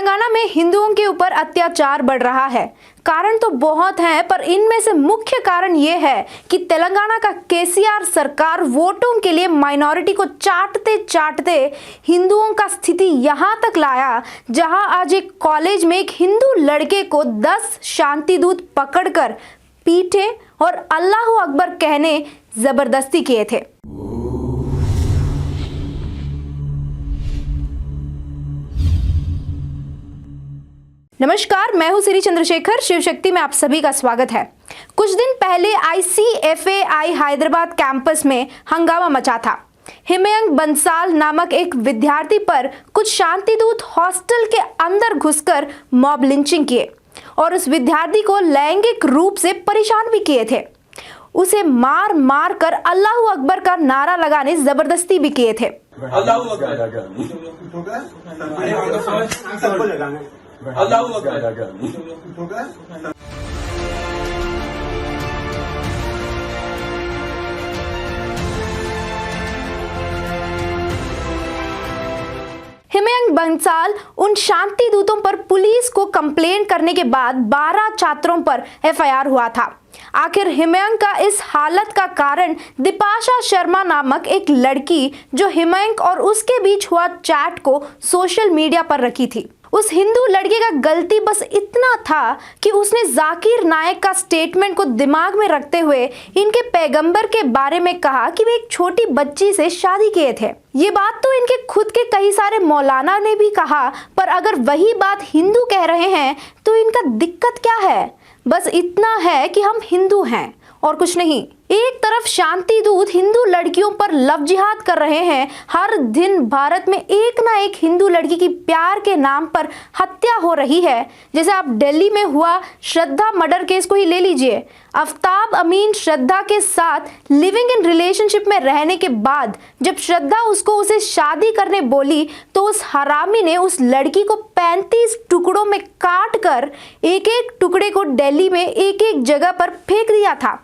तेलंगाना में हिंदुओं के ऊपर अत्याचार बढ़ रहा है। कारण तो बहुत हैं, पर इनमें से मुख्य कारण ये है कि तेलंगाना का केसीआर सरकार वोटों के लिए माइनॉरिटी को चाटते चाटते हिंदुओं का स्थिति यहां तक लाया, जहां आज एक कॉलेज में एक हिंदू लड़के को 10 शांतिदूत पकड़कर पीटे और अल्लाहू अकबर कहने जबरदस्ती किए थे। नमस्कार, मैं हूं श्री चंद्रशेखर। शिव शक्ति में आप सभी का स्वागत है। कुछ दिन पहले ICFAI हैदराबाद कैंपस में हंगामा मचा था। हिमयंक बंसाल नामक एक विद्यार्थी पर कुछ शांतिदूत हॉस्टल के अंदर घुसकर मॉब लिंचिंग किए और उस विद्यार्थी को लैंगिक रूप से परेशान भी किए थे। उसे मार मार कर अल्लाहू अकबर का नारा लगाने जबरदस्ती भी किए थे। अल्लाहू अकबर। हिमयंक बंसाल उन शांति दूतों पर पुलिस को कंप्लेंट करने के बाद 12 छात्रों पर FIR हुआ था। आखिर हिमयंक का इस हालत का कारण दीपाशा शर्मा नामक एक लड़की, जो हिमयंक और उसके बीच हुआ चैट को सोशल मीडिया पर रखी थी। उस हिंदू लड़के का गलती बस इतना था कि उसने जाकिर नायक का स्टेटमेंट को दिमाग में रखते हुए इनके पैगंबर के बारे में कहा कि वे एक छोटी बच्ची से शादी किए थे। ये बात तो इनके खुद के कई सारे मौलाना ने भी कहा, पर अगर वही बात हिंदू कह रहे हैं तो इनका दिक्कत क्या है? बस इतना है कि हम हिंदू हैं और कुछ नहीं। एक तरफ शांति दूत हिंदू लड़कियों पर लव जिहाद कर रहे हैं। हर दिन भारत में एक ना एक हिंदू लड़की की प्यार के नाम पर हत्या हो रही है। जैसे आप दिल्ली में हुआ श्रद्धा मर्डर केस को ही ले लीजिए। आफ्ताब अमीन श्रद्धा के साथ लिविंग इन रिलेशनशिप में रहने के बाद जब श्रद्धा उसे शादी करने बोली तो उस हरामी ने उस लड़की को 35 टुकड़ों में काट कर एक एक टुकड़े को दिल्ली में एक एक जगह पर फेंक दिया था।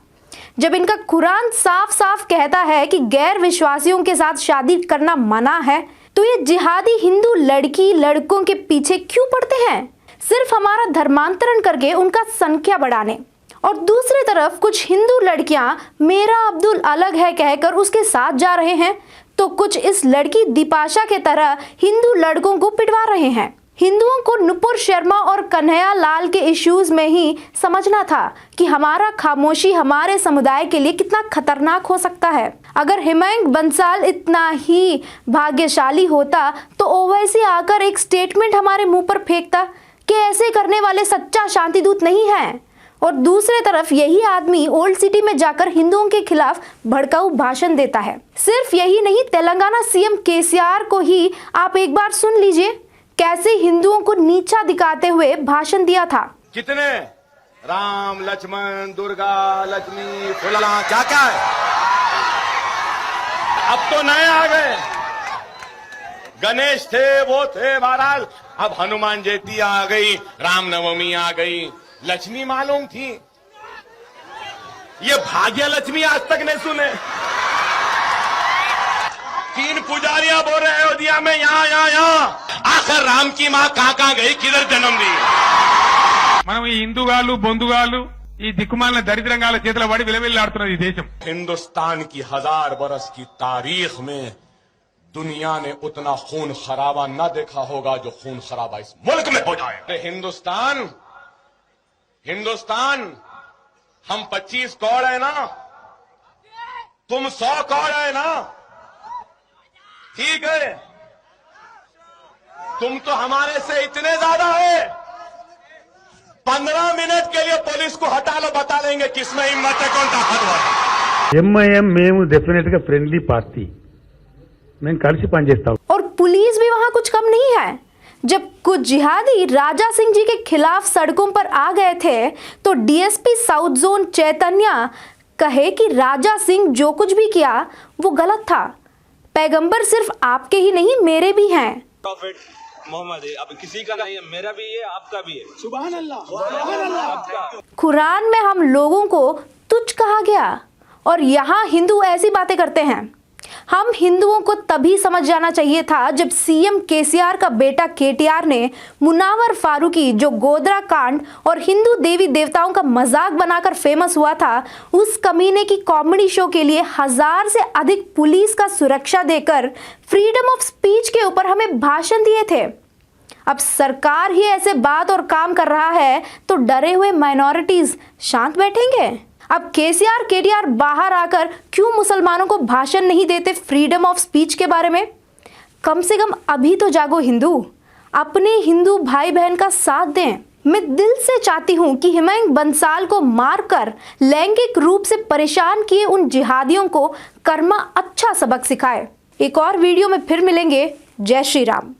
जब इनका कुरान साफ साफ कहता है कि गैर विश्वासियों के साथ शादी करना मना है, तो ये जिहादी हिंदू लड़की लड़कों के पीछे क्यों पड़ते हैं? सिर्फ हमारा धर्मांतरण करके उनका संख्या बढ़ाने। और दूसरी तरफ कुछ हिंदू लड़कियां मेरा अब्दुल अलग है कहकर उसके साथ जा रहे हैं, तो कुछ इस लड़की दीपाशा के तरह हिंदू लड़कों को पिटवा रहे हैं। हिंदुओं को नुपुर शर्मा और कन्हैया लाल के इश्यूज में ही समझना था कि हमारा खामोशी हमारे समुदाय के लिए कितना खतरनाक हो सकता है। अगर हिमयंक बंसाल इतना ही भाग्यशाली होता तो ओवैसी आकर एक स्टेटमेंट हमारे मुंह पर फेंकता कि ऐसे करने वाले सच्चा शांतिदूत नहीं है। और दूसरे तरफ यही आदमी ओल्ड सिटी में जाकर हिंदुओं के खिलाफ भड़काऊ भाषण देता है। सिर्फ यही नहीं, तेलंगाना CM KCR को ही आप एक बार सुन लीजिए कैसे हिंदुओं को नीचा दिखाते हुए भाषण दिया था। कितने राम लक्ष्मण दुर्गा लक्ष्मी फुलला क्या क्या है, अब तो नए आ गए। गणेश थे, वो थे, महाराज अब हनुमान जयंती आ गई, रामनवमी आ गई, लक्ष्मी मालूम थी। ये भाग्य लक्ष्मी आज तक नहीं सुने। 3 पुजारियां बोल रहे अयोध्या में यहाँ आखिर राम की माँ कहाँ गई, किधर जन्म दी? మనం ఈ హిందూగాళ్ళు బొందుగాళ్ళు ఈ దిక్కుమాలిన దరిద్రంగాల చేతుల పడి విలవిల్లాడుతున్నది ఈ దేశం। हिंदुस्तान की 1000 बरस की तारीख में दुनिया ने उतना खून खराबा न देखा होगा जो खून खराबा इस मुल्क में हो जाए। हिंदुस्तान हम 25 कौड़ है ना, तुम 100 कौड़ है ना, ठीक है, तुम तो हमारे से इतने ज्यादा है। 15 मिनट के लिए पुलिस को हटा लो, बता देंगे किसमें हिम्मत है, कौन ताकतवर है। MIM మేము డెఫినెట్ గా ఫ్రెండ్లీ పార్టీ, మేము కలిసి పనిచేస్తాం। और पुलिस भी वहां कुछ कम नहीं है। जब कुछ जिहादी राजा सिंह जी के खिलाफ सड़कों पर आ गए थे तो DSP साउथ जोन चैतन्य कहे कि राजा सिंह जो कुछ भी किया वो गलत था। पैगंबर सिर्फ आपके ही नहीं मेरे भी हैं। मोहम्मद है, अब किसी का नहीं है, मेरा भी है, आपका भी है। सुभान अल्लाह, सुभान अल्लाह। कुरान में हम लोगों को तुच्छ कहा गया और यहाँ हिंदू ऐसी बातें करते हैं। हम हिंदुओं को तभी समझ जाना चाहिए था जब सीएम केसीआर का बेटा केटीआर ने मुनावर फारूकी, जो गोधरा कांड और हिंदू देवी देवताओं का मजाक बनाकर फेमस हुआ था, उस कमीने की कॉमेडी शो के लिए 1000 से अधिक पुलिस का सुरक्षा देकर फ्रीडम ऑफ स्पीच के ऊपर हमें भाषण दिए थे। अब सरकार ही ऐसे बात और काम कर रहा है तो डरे हुए माइनॉरिटीज शांत बैठेंगे? अब केसीआर केटीआर बाहर आकर क्यों मुसलमानों को भाषण नहीं देते फ्रीडम ऑफ स्पीच के बारे में? कम से कम अभी तो जागो हिंदू, अपने हिंदू भाई बहन का साथ दें। मैं दिल से चाहती हूं कि हिमयंक बंसाल को मारकर लैंगिक रूप से परेशान किए उन जिहादियों को कर्मा अच्छा सबक सिखाए। एक और वीडियो में फिर मिलेंगे। जय श्री राम।